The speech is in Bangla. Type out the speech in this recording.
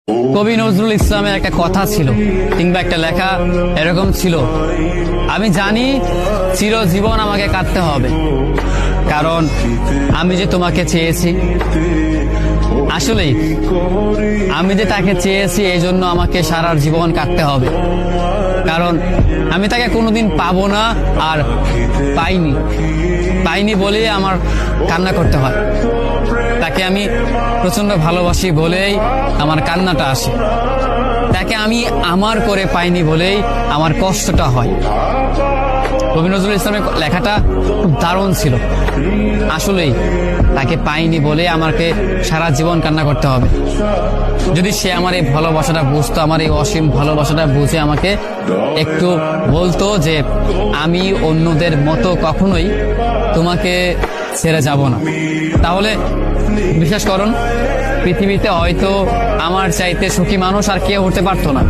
কবি নজরুল ইসলামের একটা কথা ছিল কিংবা একটা লেখা এরকম ছিল, আমি জানি চিরজীবন আমাকে কাটতে হবে, কারণ আমি যে তোমাকে চেয়েছি। আসলেই আমি যে তাকে চেয়েছি এই জন্য আমাকে সারা জীবন কাটতে হবে, কারণ আমি তাকে কোনোদিন পাবো না, আর পাইনি বলেই আমার কান্না করতে হয়। তাকে আমি প্রচন্ড ভালোবাসি বলেই আমার কান্নাটা আসে, তাকে আমি আমার করে পাইনি বলেই আমার কষ্টটা হয়। কবি নজরুল ইসলামের লেখাটা খুব দারুণ ছিল। আসলেই তাকে পাইনি বলে আমাকে সারা জীবন কান্না করতে হবে। যদি সে আমার এই ভালোবাসাটা বুঝতো, আমার এই অসীম ভালোবাসাটা বুঝে আমাকে একটু বলতো যে আমি অন্যদের মতো কখনোই তোমাকে ছেড়ে যাব না, তাহলে বিশ্বাস করুন পৃথিবীতে হয়তো আমার চাইতে সুখী মানুষ আর কেউ হতে পারতো না।